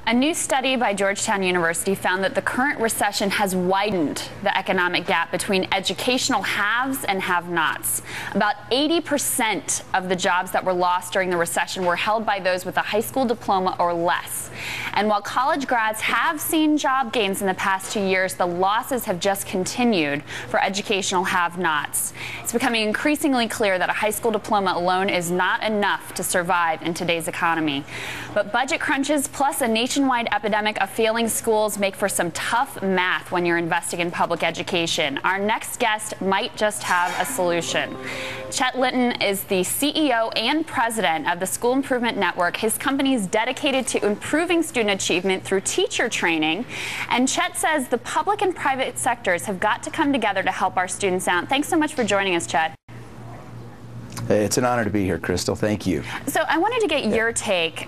A new study by Georgetown University found that the current recession has widened the economic gap between educational haves and have-nots. About 80% of the jobs that were lost during the recession were held by those with a high school diploma or less. And while college grads have seen job gains in the past 2 years, the losses have just continued for educational have-nots. It's becoming increasingly clear that a high school diploma alone is not enough to survive in today's economy. But budget crunches plus a nationwide epidemic of failing schools make for some tough math when you're investing in public education. Our next guest might just have a solution. Chet Linton is the CEO and president of the School Improvement Network. His company is dedicated to improving student achievement through teacher training. And Chet says the public and private sectors have got to come together to help our students out. Thanks so much for joining us, Chet. It's an honor to be here, Crystal. Thank you. So I wanted to get your take.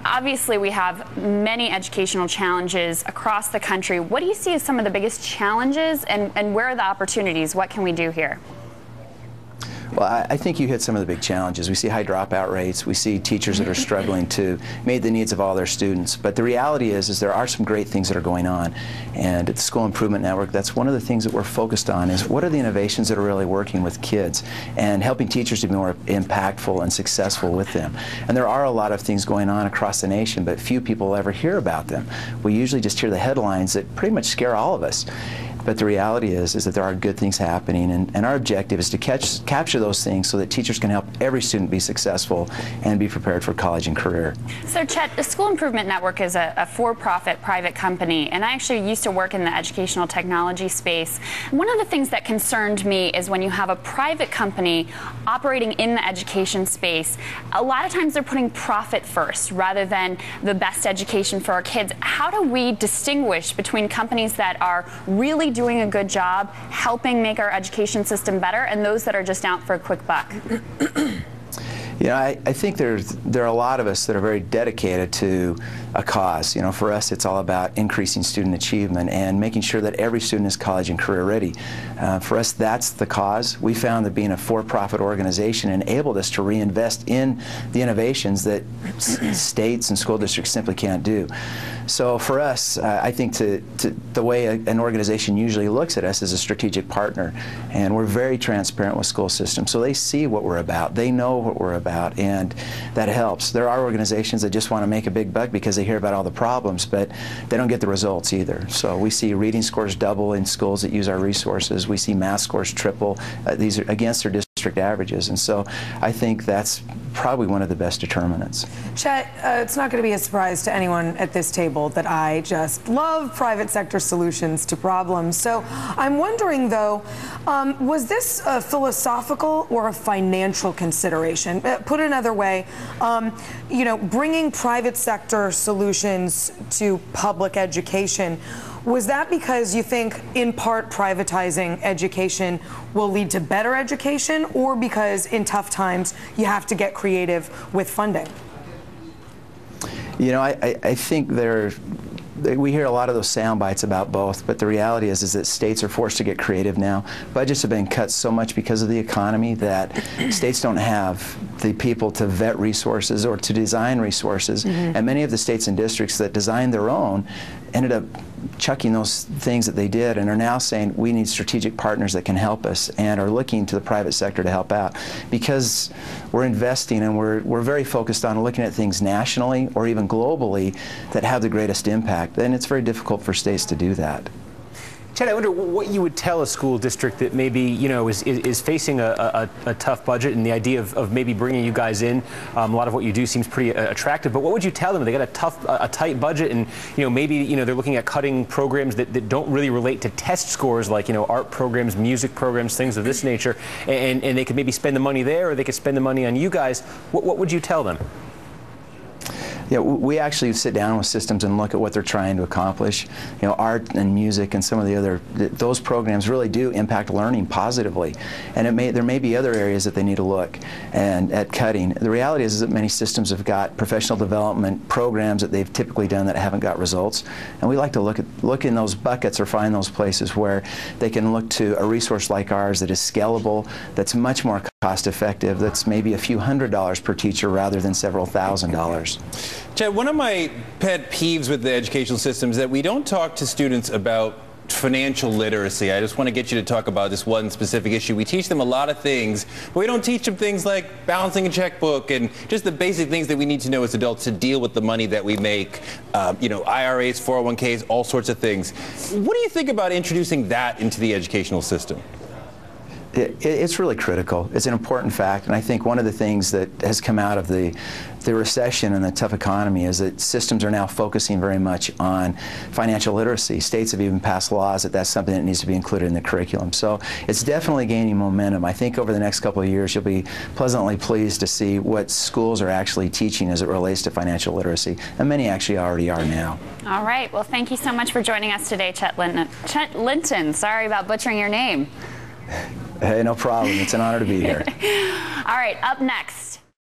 Obviously, we have many educational challenges across the country. What do you see as some of the biggest challenges, and where are the opportunities? What can we do here? Well, I think you hit some of the big challenges. We see high dropout rates. We see teachers that are struggling to meet the needs of all their students. But the reality is there are some great things that are going on. And at the School Improvement Network, that's one of the things that we're focused on is what are the innovations that are really working with kids and helping teachers to be more impactful and successful with them. And there are a lot of things going on across the nation, but few people ever hear about them. We usually just hear the headlines that pretty much scare all of us. But the reality is that there are good things happening, and our objective is to capture those things so that teachers can help every student be successful and be prepared for college and career. So Chet, the School Improvement Network is a for-profit private company, and I actually used to work in the educational technology space. One of the things that concerned me is when you have a private company operating in the education space, a lot of times they're putting profit first rather than the best education for our kids. How do we distinguish between companies that are really doing a good job helping make our education system better and those that are just out for a quick buck? You know, I think there are a lot of us that are very dedicated to a cause. You know, for us, it's all about increasing student achievement and making sure that every student is college and career ready. For us, that's the cause. We found that being a for-profit organization enabled us to reinvest in the innovations that states and school districts simply can't do. So for us, I think the way an organization usually looks at us is a strategic partner, and we're very transparent with school systems. So they see what we're about, they know what we're about, and that helps. There are organizations that just want to make a big buck because they hear about all the problems, but they don't get the results either. So we see reading scores double in schools that use our resources. We see math scores triple. These are against their district averages, and so I think that's probably one of the best determinants. Chet, it's not going to be a surprise to anyone at this table that I just love private sector solutions to problems. So I'm wondering, though, was this a philosophical or a financial consideration? Put another way, you know, bringing private sector solutions to public education, was that because you think, in part, privatizing education will lead to better education, or because in tough times you have to get creative with funding? You know, I think we hear a lot of those sound bites about both, but the reality is that states are forced to get creative now. Budgets have been cut so much because of the economy that states don't have the people to vet resources or to design resources. And many of the states and districts that designed their own ended up chucking those things that they did and are now saying we need strategic partners that can help us, and are looking to the private sector to help out, because we're investing and we're very focused on looking at things nationally or even globally that have the greatest impact. And it's very difficult for states to do that. Chet, I wonder what you would tell a school district that maybe, you know, is facing a tough budget, and the idea of maybe bringing you guys in. A lot of what you do seems pretty attractive, but what would you tell them? They got a tight budget, and, you know, maybe, you know, they're looking at cutting programs that don't really relate to test scores, like, you know, art programs, music programs, things of this nature, and they could maybe spend the money there, or they could spend the money on you guys. What would you tell them? Yeah, we actually sit down with systems and look at what they're trying to accomplish. You know, art and music and some of the other, those programs really do impact learning positively. And there may be other areas that they need to look at cutting. The reality is that many systems have got professional development programs that they've typically done that haven't got results. And we like to look in those buckets or find those places where they can look to a resource like ours that is scalable, that's much more cost effective, that's maybe a few $100s per teacher rather than several $1,000s. Chet, one of my pet peeves with the educational system is that we don't talk to students about financial literacy. I just want to get you to talk about this one specific issue. We teach them a lot of things, but we don't teach them things like balancing a checkbook and just the basic things that we need to know as adults to deal with the money that we make, you know, IRAs, 401ks, all sorts of things. What do you think about introducing that into the educational system? It's really critical. It's an important fact, and I think one of the things that has come out of the recession and the tough economy is that systems are now focusing very much on financial literacy. States have even passed laws that that's something that needs to be included in the curriculum. So it's definitely gaining momentum. I think over the next couple of years you'll be pleasantly pleased to see what schools are actually teaching as it relates to financial literacy, and many actually already are now. All right. Well, thank you so much for joining us today, Chet Linton. Chet Linton, sorry about butchering your name. Hey, no problem. It's an honor to be here. All right, up next.